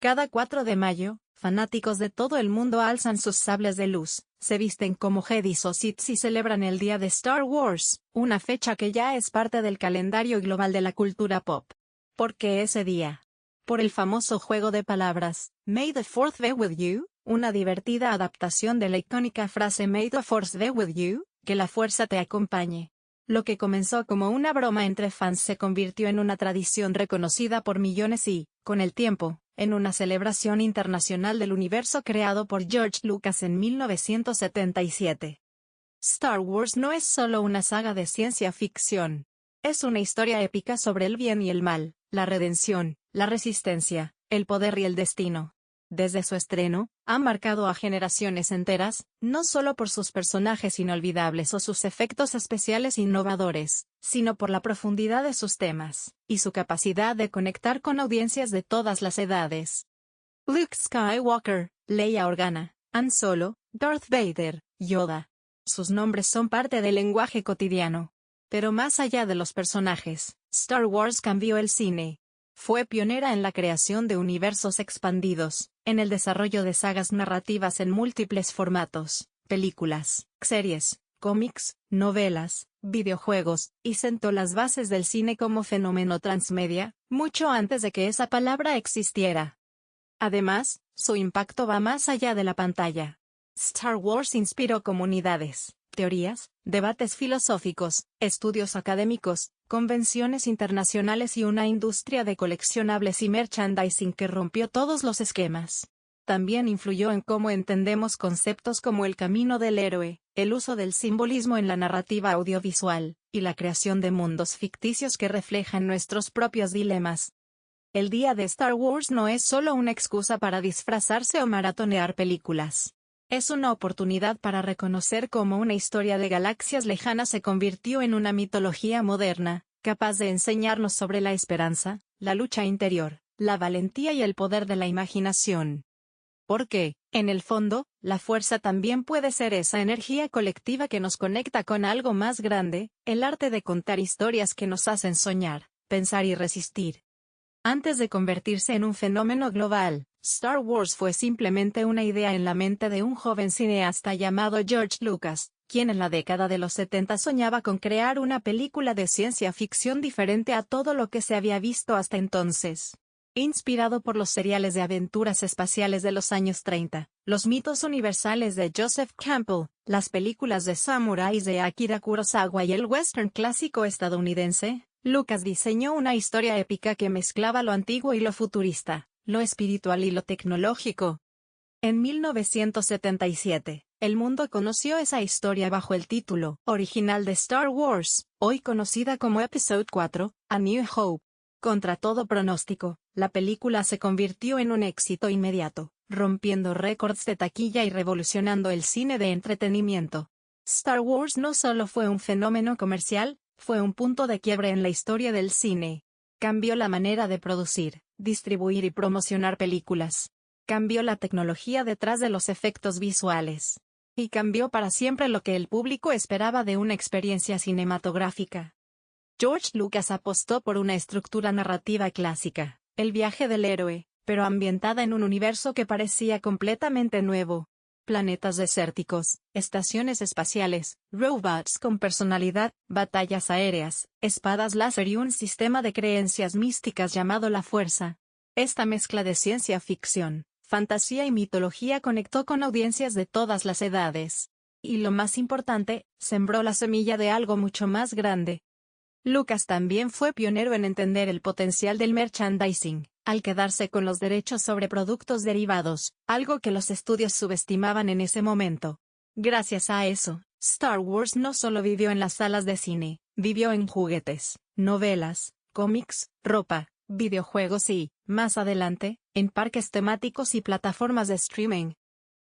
Cada 4 de mayo, fanáticos de todo el mundo alzan sus sables de luz, se visten como Jedis o Sith y celebran el día de Star Wars, una fecha que ya es parte del calendario global de la cultura pop. ¿Por qué ese día? Por el famoso juego de palabras, May the Fourth be with you, una divertida adaptación de la icónica frase May the Force be with you, que la fuerza te acompañe. Lo que comenzó como una broma entre fans se convirtió en una tradición reconocida por millones y, con el tiempo, en una celebración internacional del universo creado por George Lucas en 1977. Star Wars no es solo una saga de ciencia ficción. Es una historia épica sobre el bien y el mal, la redención, la resistencia, el poder y el destino. Desde su estreno, ha marcado a generaciones enteras, no solo por sus personajes inolvidables o sus efectos especiales innovadores, sino por la profundidad de sus temas, y su capacidad de conectar con audiencias de todas las edades. Luke Skywalker, Leia Organa, Han Solo, Darth Vader, Yoda. Sus nombres son parte del lenguaje cotidiano. Pero más allá de los personajes, Star Wars cambió el cine. Fue pionera en la creación de universos expandidos, en el desarrollo de sagas narrativas en múltiples formatos, películas, series, cómics, novelas, videojuegos, y sentó las bases del cine como fenómeno transmedia, mucho antes de que esa palabra existiera. Además, su impacto va más allá de la pantalla. Star Wars inspiró comunidades, teorías, debates filosóficos, estudios académicos, convenciones internacionales y una industria de coleccionables y merchandising que rompió todos los esquemas. También influyó en cómo entendemos conceptos como el camino del héroe, el uso del simbolismo en la narrativa audiovisual, y la creación de mundos ficticios que reflejan nuestros propios dilemas. El día de Star Wars no es solo una excusa para disfrazarse o maratonear películas. Es una oportunidad para reconocer cómo una historia de galaxias lejanas se convirtió en una mitología moderna, capaz de enseñarnos sobre la esperanza, la lucha interior, la valentía y el poder de la imaginación. Porque, en el fondo, la fuerza también puede ser esa energía colectiva que nos conecta con algo más grande, el arte de contar historias que nos hacen soñar, pensar y resistir. Antes de convertirse en un fenómeno global, Star Wars fue simplemente una idea en la mente de un joven cineasta llamado George Lucas, quien en la década de los 70 soñaba con crear una película de ciencia ficción diferente a todo lo que se había visto hasta entonces. Inspirado por los seriales de aventuras espaciales de los años 30, los mitos universales de Joseph Campbell, las películas de samuráis de Akira Kurosawa y el western clásico estadounidense, Lucas diseñó una historia épica que mezclaba lo antiguo y lo futurista, lo espiritual y lo tecnológico. En 1977, el mundo conoció esa historia bajo el título original de Star Wars, hoy conocida como Episodio 4, A New Hope. Contra todo pronóstico, la película se convirtió en un éxito inmediato, rompiendo récords de taquilla y revolucionando el cine de entretenimiento. Star Wars no solo fue un fenómeno comercial, fue un punto de quiebre en la historia del cine. Cambió la manera de producir, distribuir y promocionar películas. Cambió la tecnología detrás de los efectos visuales. Y cambió para siempre lo que el público esperaba de una experiencia cinematográfica. George Lucas apostó por una estructura narrativa clásica, el viaje del héroe, pero ambientada en un universo que parecía completamente nuevo. Planetas desérticos, estaciones espaciales, robots con personalidad, batallas aéreas, espadas láser y un sistema de creencias místicas llamado la Fuerza. Esta mezcla de ciencia ficción, fantasía y mitología conectó con audiencias de todas las edades. Y lo más importante, sembró la semilla de algo mucho más grande. Lucas también fue pionero en entender el potencial del merchandising, al quedarse con los derechos sobre productos derivados, algo que los estudios subestimaban en ese momento. Gracias a eso, Star Wars no solo vivió en las salas de cine, vivió en juguetes, novelas, cómics, ropa, videojuegos y, más adelante, en parques temáticos y plataformas de streaming.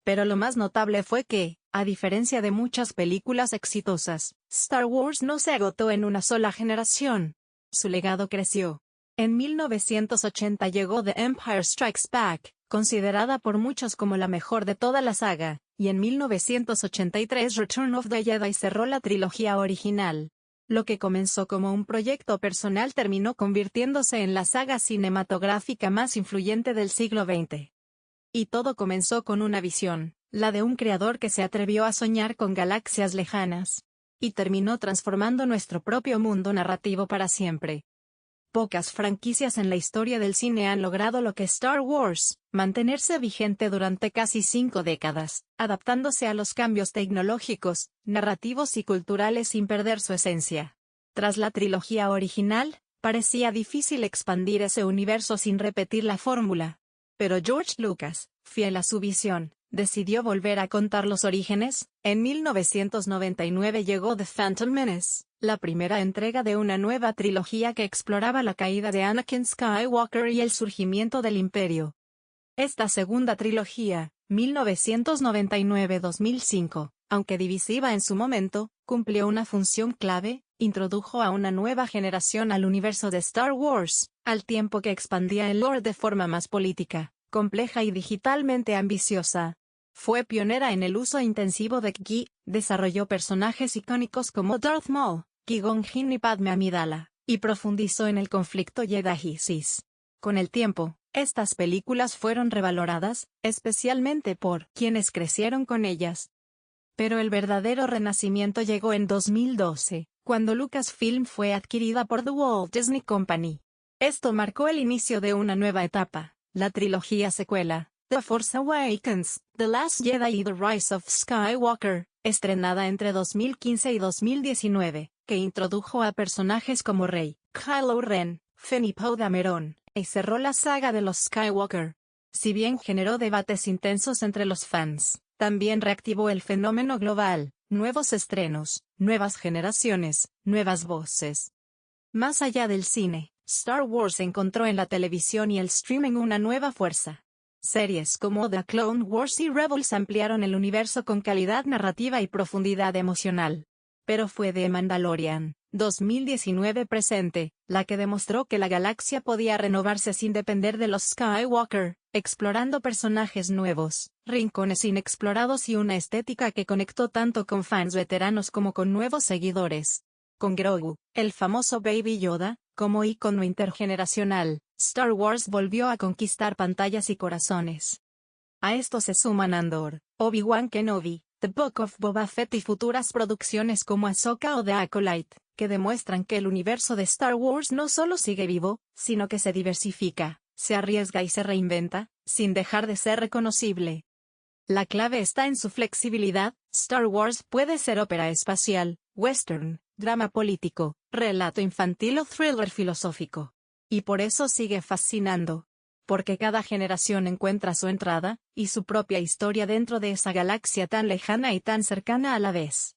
Pero lo más notable fue que, a diferencia de muchas películas exitosas, Star Wars no se agotó en una sola generación. Su legado creció. En 1980 llegó The Empire Strikes Back, considerada por muchos como la mejor de toda la saga, y en 1983 Return of the Jedi cerró la trilogía original. Lo que comenzó como un proyecto personal terminó convirtiéndose en la saga cinematográfica más influyente del siglo XX. Y todo comenzó con una visión, la de un creador que se atrevió a soñar con galaxias lejanas. Y terminó transformando nuestro propio mundo narrativo para siempre. Pocas franquicias en la historia del cine han logrado lo que Star Wars, mantenerse vigente durante casi 5 décadas, adaptándose a los cambios tecnológicos, narrativos y culturales sin perder su esencia. Tras la trilogía original, parecía difícil expandir ese universo sin repetir la fórmula. Pero George Lucas, fiel a su visión, decidió volver a contar los orígenes. En 1999 llegó The Phantom Menace, la primera entrega de una nueva trilogía que exploraba la caída de Anakin Skywalker y el surgimiento del Imperio. Esta segunda trilogía, 1999-2005, aunque divisiva en su momento, cumplió una función clave: introdujo a una nueva generación al universo de Star Wars, al tiempo que expandía el lore de forma más política, compleja y digitalmente ambiciosa. Fue pionera en el uso intensivo de CGI, desarrolló personajes icónicos como Darth Maul, Qui-Gon Jinn y Padmé Amidala, y profundizó en el conflicto Jedi y Sith. Con el tiempo, estas películas fueron revaloradas, especialmente por quienes crecieron con ellas. Pero el verdadero renacimiento llegó en 2012, cuando Lucasfilm fue adquirida por The Walt Disney Company. Esto marcó el inicio de una nueva etapa, la trilogía secuela, The Force Awakens, The Last Jedi y The Rise of Skywalker, estrenada entre 2015 y 2019, que introdujo a personajes como Rey, Kylo Ren, Finn y Poe Dameron, y cerró la saga de los Skywalker. Si bien generó debates intensos entre los fans, también reactivó el fenómeno global: nuevos estrenos, nuevas generaciones, nuevas voces. Más allá del cine, Star Wars encontró en la televisión y el streaming una nueva fuerza. Series como The Clone Wars y Rebels ampliaron el universo con calidad narrativa y profundidad emocional. Pero fue The Mandalorian, 2019 presente, la que demostró que la galaxia podía renovarse sin depender de los Skywalker, explorando personajes nuevos, rincones inexplorados y una estética que conectó tanto con fans veteranos como con nuevos seguidores. Con Grogu, el famoso Baby Yoda, como ícono intergeneracional, Star Wars volvió a conquistar pantallas y corazones. A esto se suman Andor, Obi-Wan Kenobi, The Book of Boba Fett y futuras producciones como Ahsoka o The Acolyte, que demuestran que el universo de Star Wars no solo sigue vivo, sino que se diversifica, se arriesga y se reinventa, sin dejar de ser reconocible. La clave está en su flexibilidad. Star Wars puede ser ópera espacial, western, drama político, relato infantil o thriller filosófico. Y por eso sigue fascinando. Porque cada generación encuentra su entrada, y su propia historia dentro de esa galaxia tan lejana y tan cercana a la vez.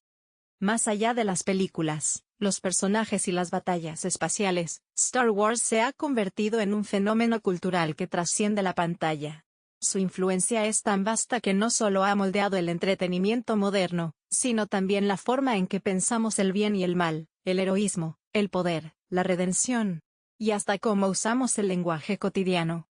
Más allá de las películas, los personajes y las batallas espaciales, Star Wars se ha convertido en un fenómeno cultural que trasciende la pantalla. Su influencia es tan vasta que no solo ha moldeado el entretenimiento moderno, sino también la forma en que pensamos el bien y el mal, el heroísmo, el poder, la redención, y hasta cómo usamos el lenguaje cotidiano.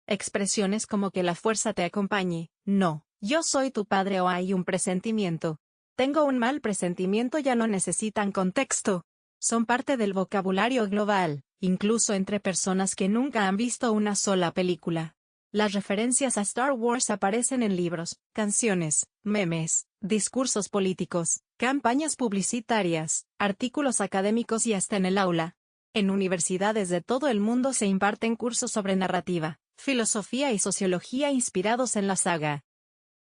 Expresiones como que la fuerza te acompañe, no, yo soy tu padre o hay un presentimiento. Tengo un mal presentimiento ya no necesitan contexto. Son parte del vocabulario global, incluso entre personas que nunca han visto una sola película. Las referencias a Star Wars aparecen en libros, canciones, memes, discursos políticos, campañas publicitarias, artículos académicos y hasta en el aula. En universidades de todo el mundo se imparten cursos sobre narrativa, filosofía y sociología inspirados en la saga.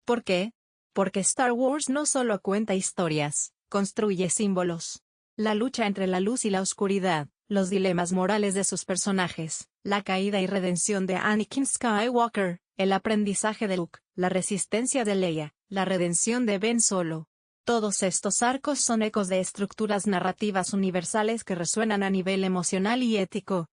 ¿Por qué? Porque Star Wars no solo cuenta historias, construye símbolos. La lucha entre la luz y la oscuridad, los dilemas morales de sus personajes, la caída y redención de Anakin Skywalker, el aprendizaje de Luke, la resistencia de Leia, la redención de Ben Solo. Todos estos arcos son ecos de estructuras narrativas universales que resuenan a nivel emocional y ético.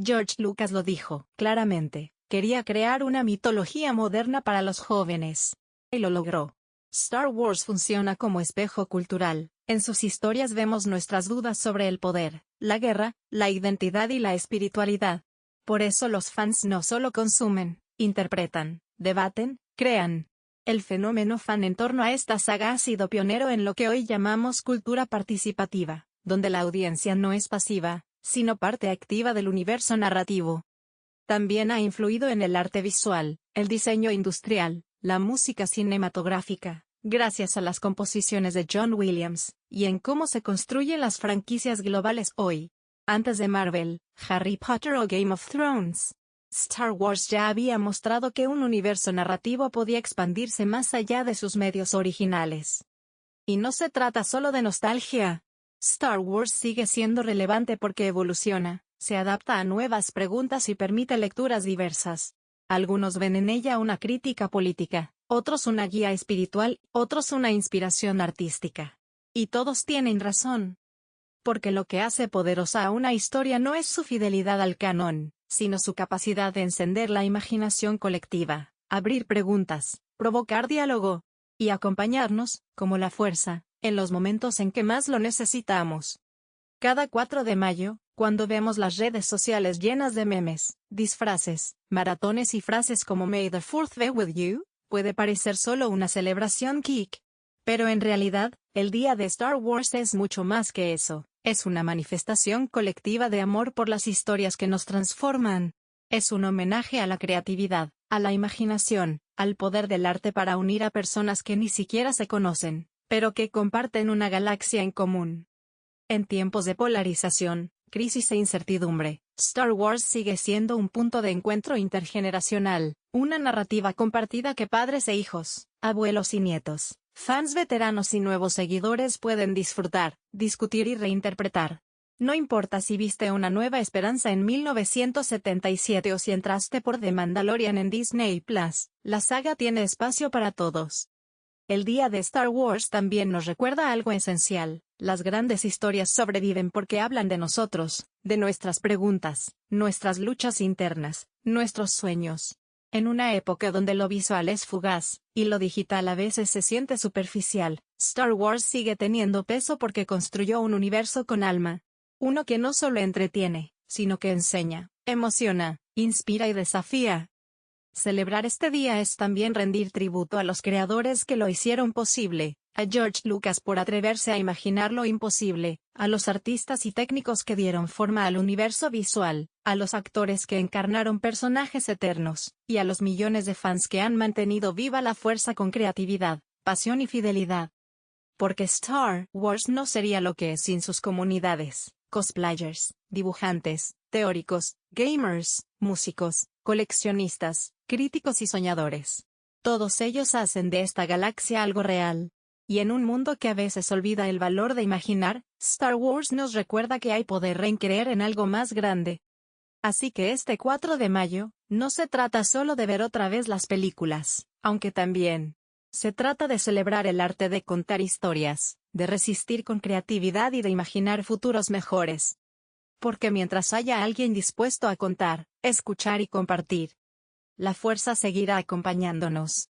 George Lucas lo dijo claramente, quería crear una mitología moderna para los jóvenes. Y lo logró. Star Wars funciona como espejo cultural. En sus historias vemos nuestras dudas sobre el poder, la guerra, la identidad y la espiritualidad. Por eso los fans no solo consumen, interpretan, debaten, crean. El fenómeno fan en torno a esta saga ha sido pionero en lo que hoy llamamos cultura participativa, donde la audiencia no es pasiva, sino parte activa del universo narrativo. También ha influido en el arte visual, el diseño industrial, la música cinematográfica, gracias a las composiciones de John Williams, y en cómo se construyen las franquicias globales hoy. Antes de Marvel, Harry Potter o Game of Thrones, Star Wars ya había mostrado que un universo narrativo podía expandirse más allá de sus medios originales. Y no se trata solo de nostalgia. Star Wars sigue siendo relevante porque evoluciona, se adapta a nuevas preguntas y permite lecturas diversas. Algunos ven en ella una crítica política, otros una guía espiritual, otros una inspiración artística. Y todos tienen razón. Porque lo que hace poderosa a una historia no es su fidelidad al canon, sino su capacidad de encender la imaginación colectiva, abrir preguntas, provocar diálogo, y acompañarnos, como la fuerza, en los momentos en que más lo necesitamos. Cada 4 de mayo, cuando vemos las redes sociales llenas de memes, disfraces, maratones y frases como May the 4th be with you, puede parecer solo una celebración geek. Pero en realidad, el día de Star Wars es mucho más que eso. Es una manifestación colectiva de amor por las historias que nos transforman. Es un homenaje a la creatividad, a la imaginación, al poder del arte para unir a personas que ni siquiera se conocen, pero que comparten una galaxia en común. En tiempos de polarización, crisis e incertidumbre, Star Wars sigue siendo un punto de encuentro intergeneracional, una narrativa compartida que padres e hijos, abuelos y nietos, fans veteranos y nuevos seguidores pueden disfrutar, discutir y reinterpretar. No importa si viste Una Nueva Esperanza en 1977 o si entraste por The Mandalorian en Disney Plus, la saga tiene espacio para todos. El día de Star Wars también nos recuerda algo esencial: las grandes historias sobreviven porque hablan de nosotros, de nuestras preguntas, nuestras luchas internas, nuestros sueños. En una época donde lo visual es fugaz, y lo digital a veces se siente superficial, Star Wars sigue teniendo peso porque construyó un universo con alma. Uno que no solo entretiene, sino que enseña, emociona, inspira y desafía. Celebrar este día es también rendir tributo a los creadores que lo hicieron posible, a George Lucas por atreverse a imaginar lo imposible, a los artistas y técnicos que dieron forma al universo visual, a los actores que encarnaron personajes eternos, y a los millones de fans que han mantenido viva la fuerza con creatividad, pasión y fidelidad. Porque Star Wars no sería lo que es sin sus comunidades, cosplayers, dibujantes, teóricos, gamers, músicos, coleccionistas, críticos y soñadores. Todos ellos hacen de esta galaxia algo real. Y en un mundo que a veces olvida el valor de imaginar, Star Wars nos recuerda que hay poder en creer en algo más grande. Así que este 4 de mayo, no se trata solo de ver otra vez las películas, aunque también. Se trata de celebrar el arte de contar historias, de resistir con creatividad y de imaginar futuros mejores. Porque mientras haya alguien dispuesto a contar, escuchar y compartir, la fuerza seguirá acompañándonos.